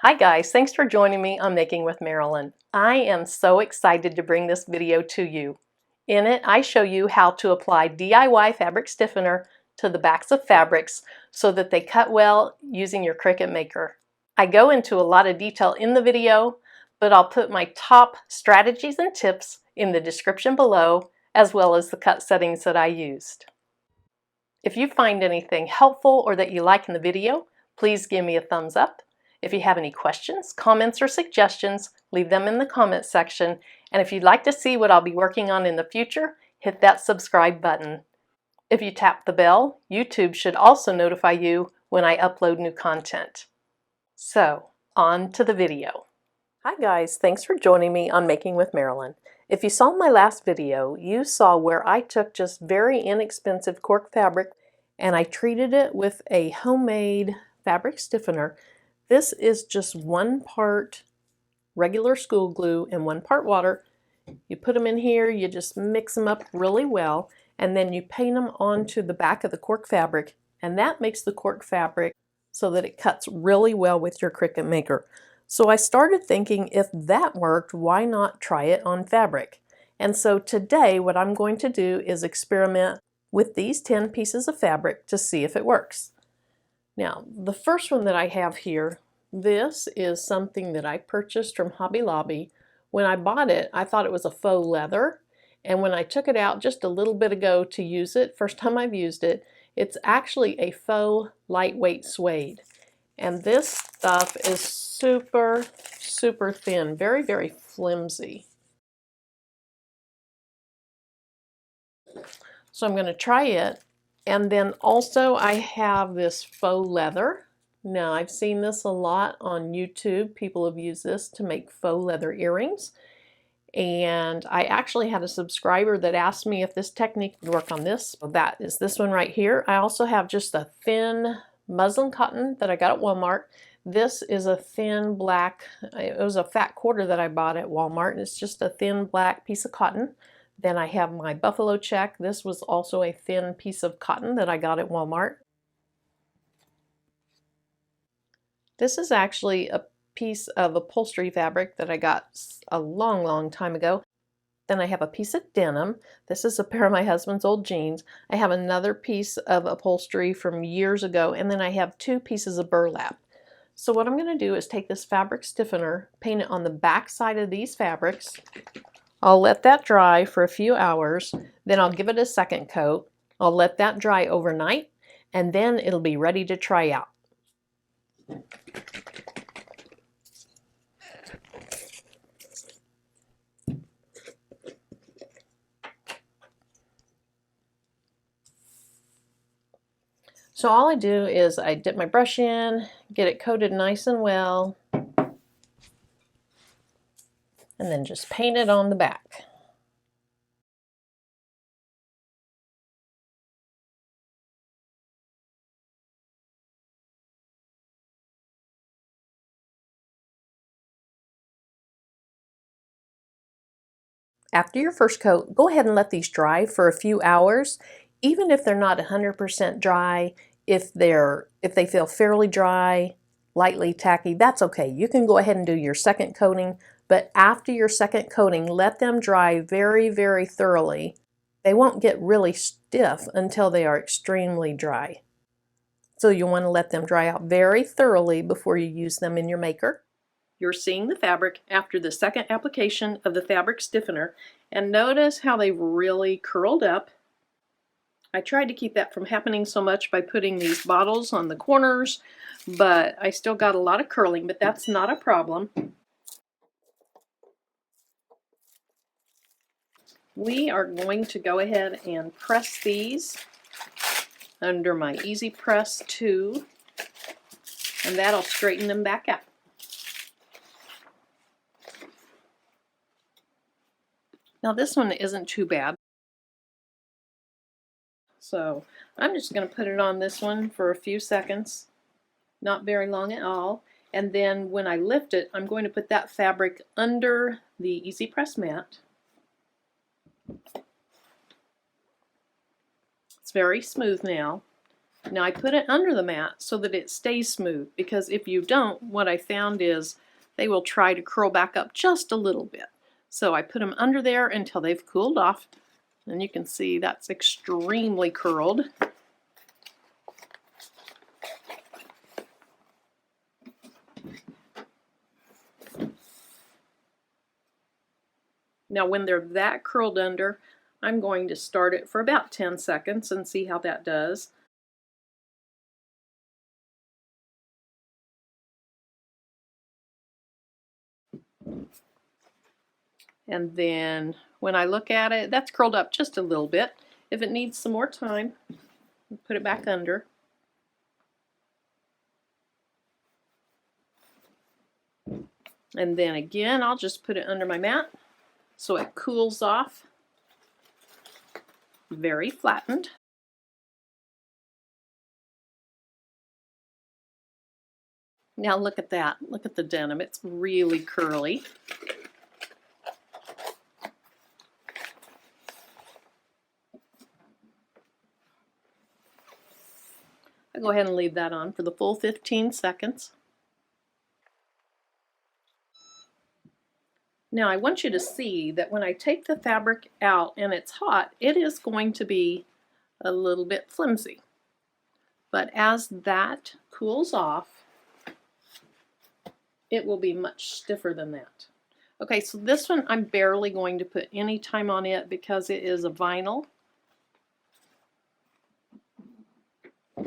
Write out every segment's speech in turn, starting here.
Hi guys, thanks for joining me on Making with Marilyn. I am so excited to bring this video to you. In it, I show you how to apply DIY fabric stiffener to the backs of fabrics so that they cut well using your Cricut Maker. I go into a lot of detail in the video, but I'll put my top strategies and tips in the description below, as well as the cut settings that I used. If you find anything helpful or that you like in the video, please give me a thumbs up. If you have any questions, comments, or suggestions, leave them in the comment section. And if you'd like to see what I'll be working on in the future, hit that subscribe button. If you tap the bell, YouTube should also notify you when I upload new content. So, on to the video. Hi guys, thanks for joining me on Making with Marilyn. If you saw my last video, you saw where I took just very inexpensive cork fabric and I treated it with a homemade fabric stiffener. This is just 1 part regular school glue and 1 part water. You put them in here, you just mix them up really well, and then you paint them onto the back of the cork fabric, and that makes the cork fabric so that it cuts really well with your Cricut Maker. So I started thinking, if that worked, why not try it on fabric? And so today what I'm going to do is experiment with these 10 pieces of fabric to see if it works. Now, the first one that I have here, this is something that I purchased from Hobby Lobby. When I bought it, I thought it was a faux leather, and when I took it out just a little bit ago to use it, first time I've used it, it's actually a faux lightweight suede. And this stuff is super, super thin, very, very flimsy. So I'm going to try it. And then also I have this faux leather. Now I've seen this a lot on YouTube. People have used this to make faux leather earrings. And I actually had a subscriber that asked me if this technique would work on this. So that is this one right here. I also have just a thin muslin cotton that I got at Walmart. This is a thin black, it was a fat quarter that I bought at Walmart, and it's just a thin black piece of cotton. Then I have my buffalo check. This was also a thin piece of cotton that I got at Walmart. This is actually a piece of upholstery fabric that I got a long, long time ago. Then I have a piece of denim. This is a pair of my husband's old jeans. I have another piece of upholstery from years ago, and then I have 2 pieces of burlap. So what I'm going to do is take this fabric stiffener, paint it on the back side of these fabrics. I'll let that dry for a few hours, then I'll give it a second coat. I'll let that dry overnight, and then it'll be ready to try out. So all I do is I dip my brush in, get it coated nice and well, and then just paint it on the back. After your first coat, go ahead and let these dry for a few hours. Even if they're not 100% dry, if they feel fairly dry, lightly tacky, that's okay. You can go ahead and do your second coating, but after your second coating, let them dry very, very thoroughly. They won't get really stiff until they are extremely dry. So you want to let them dry out very thoroughly before you use them in your maker. You're seeing the fabric after the second application of the fabric stiffener, and notice how they've really curled up. I tried to keep that from happening so much by putting these bottles on the corners, but I still got a lot of curling, but that's not a problem. We are going to go ahead and press these under my Easy Press 2, and that'll straighten them back out. Now this one isn't too bad. So I'm just going to put it on this one for a few seconds, not very long at all. And then when I lift it, I'm going to put that fabric under the Easy Press mat. It's very smooth now. Now I put it under the mat so that it stays smooth, because if you don't, what I found is they will try to curl back up just a little bit. So I put them under there until they've cooled off, and you can see that's extremely curled. Now when they're that curled under, I'm going to start it for about 10 seconds and see how that does. And then when I look at it, that's curled up just a little bit. If it needs some more time, I'll put it back under. And then again, I'll just put it under my mat so it cools off. Very flattened. Now look at that. Look at the denim. It's really curly. I'll go ahead and leave that on for the full 15 seconds. Now I want you to see that when I take the fabric out and it's hot, it is going to be a little bit flimsy. But as that cools off, it will be much stiffer than that. Okay, so this one I'm barely going to put any time on it because it is a vinyl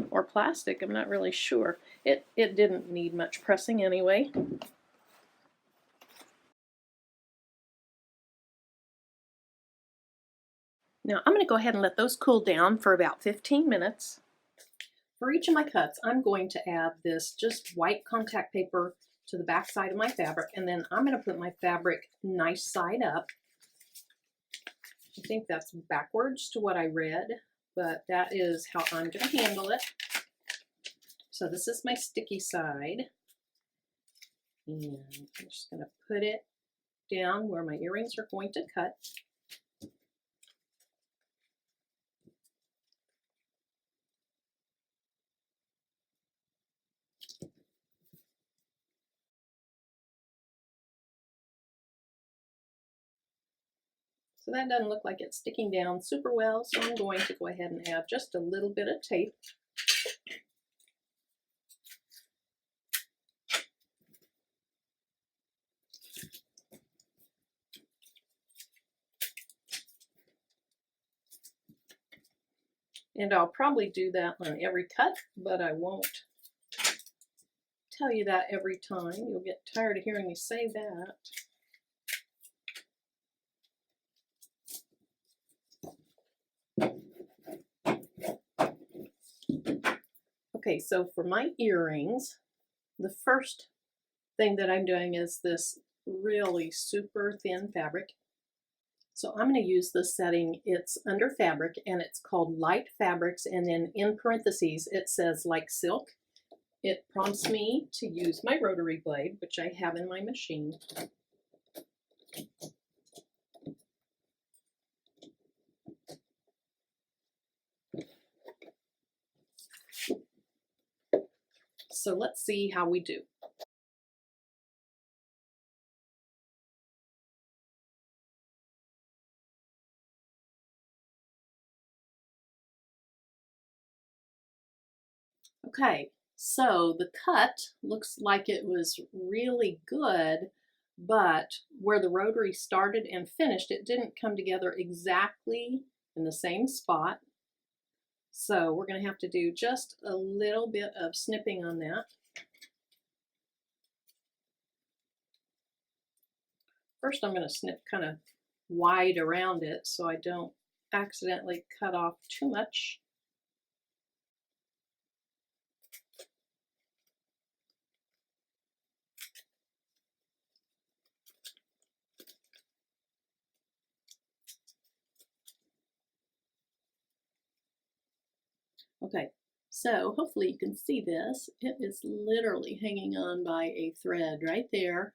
or plastic. I'm not really sure. It didn't need much pressing anyway. Now I'm going to go ahead and let those cool down for about 15 minutes. For each of my cuts, I'm going to add this just white contact paper to the back side of my fabric, and then I'm going to put my fabric nice side up. I think that's backwards to what I read, but that is how I'm going to handle it. So this is my sticky side, and I'm just going to put it down where my earrings are going to cut. So that doesn't look like it's sticking down super well, so I'm going to go ahead and add just a little bit of tape. And I'll probably do that on every cut, but I won't tell you that every time. You'll get tired of hearing me say that. Okay, so for my earrings, the first thing that I'm doing is this really super thin fabric. So I'm going to use this setting. It's under fabric and it's called light fabrics, and then in parentheses it says like silk. It prompts me to use my rotary blade, which I have in my machine. So let's see how we do. Okay, so the cut looks like it was really good, but where the rotary started and finished, it didn't come together exactly in the same spot. So we're going to have to do just a little bit of snipping on that. First, I'm going to snip kind of wide around it so I don't accidentally cut off too much. Okay, so hopefully you can see this. It is literally hanging on by a thread right there.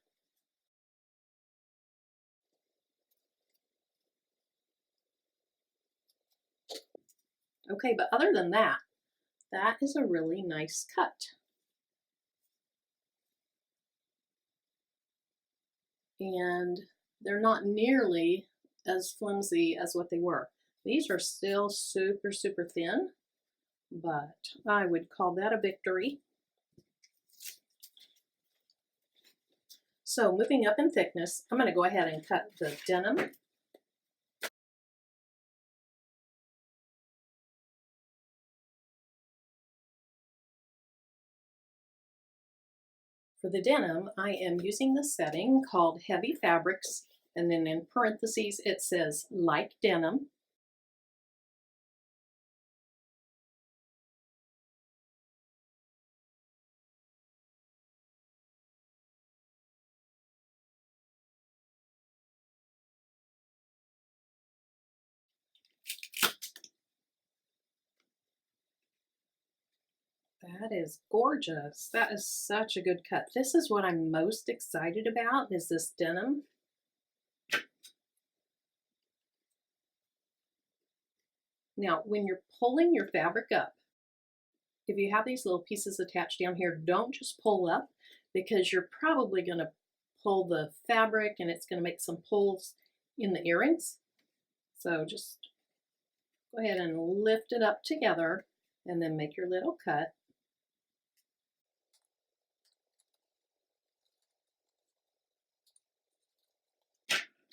Okay, but other than that, That is a really nice cut. And they're not nearly as flimsy as what they were. These are still super, super thin, but I would call that a victory. So moving up in thickness, I'm going to go ahead and cut the denim. For the denim, I am using the setting called Heavy Fabrics, and then in parentheses it says like denim. That is gorgeous. That is such a good cut. This is what I'm most excited about, is this denim. Now, when you're pulling your fabric up, if you have these little pieces attached down here, don't just pull up, because you're probably going to pull the fabric and it's going to make some pulls in the earrings. So just go ahead and lift it up together and then make your little cut.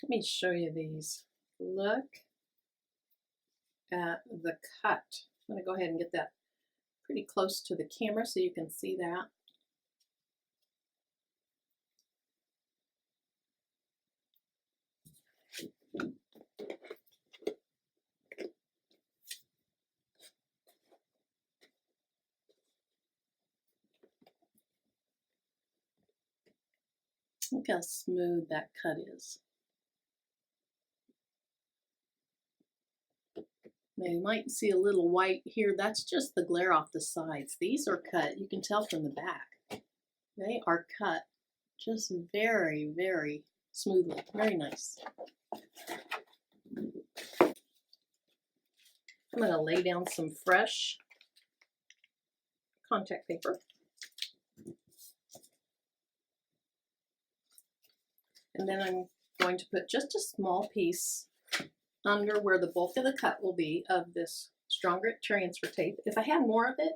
Let me show you these. Look at the cut. I'm going to go ahead and get that pretty close to the camera so you can see that. Look how smooth that cut is. Now you might see a little white here. That's just the glare off the sides. These are cut, you can tell from the back. They are cut just very, very smoothly. Very nice. I'm going to lay down some fresh contact paper. And then I'm going to put just a small piece under where the bulk of the cut will be of this strong grit transfer tape. If I had more of it,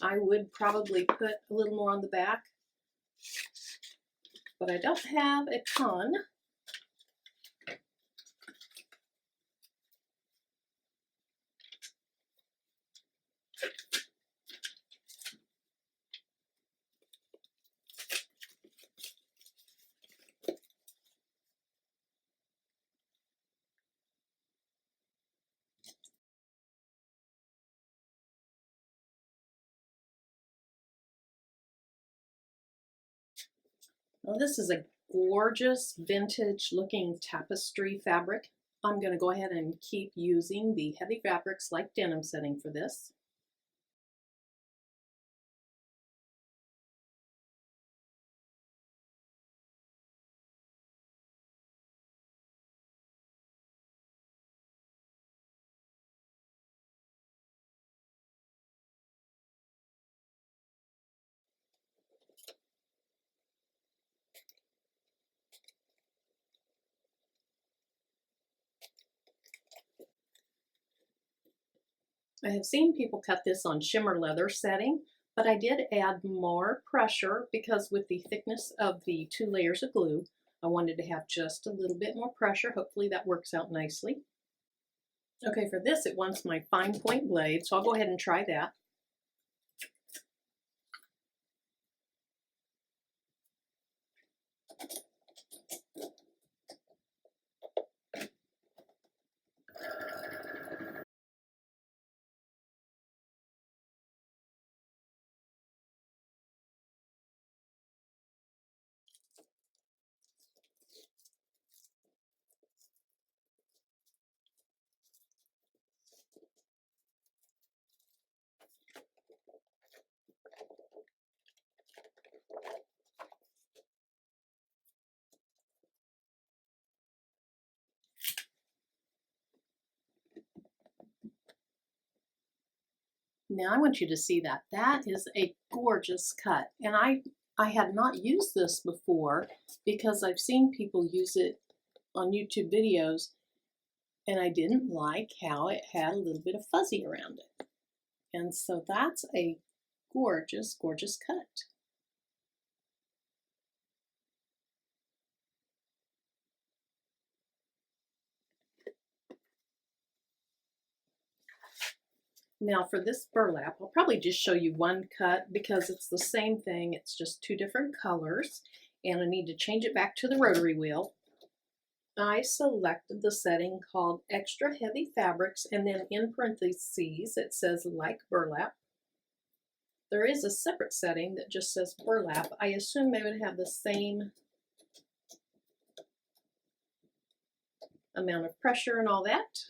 I would probably put a little more on the back, but I don't have a ton. Now this is a gorgeous vintage looking tapestry fabric. I'm going to go ahead and keep using the Heavy Fabrics like denim setting for this. I have seen people cut this on shimmer leather setting, but I did add more pressure because with the thickness of the 2 layers of glue, I wanted to have just a little bit more pressure. Hopefully that works out nicely. Okay, for this it wants my fine point blade, so I'll go ahead and try that. Now I want you to see that. That is a gorgeous cut. And I had not used this before because I've seen people use it on YouTube videos, and I didn't like how it had a little bit of fuzzy around it. And so that's a gorgeous, gorgeous cut. Now for this burlap, I'll probably just show you one cut because it's the same thing. It's just two different colors, and I need to change it back to the rotary wheel. I selected the setting called Extra Heavy Fabrics, and then in parentheses it says like burlap. There is a separate setting that just says burlap. I assume they would have the same amount of pressure and all that.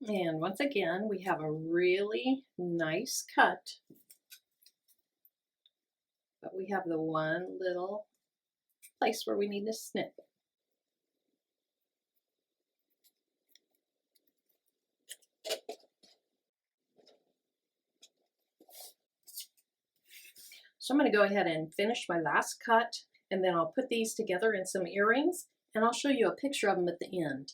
And once again, we have a really nice cut, but we have the one little place where we need to snip. So I'm going to go ahead and finish my last cut, and then I'll put these together in some earrings, and I'll show you a picture of them at the end.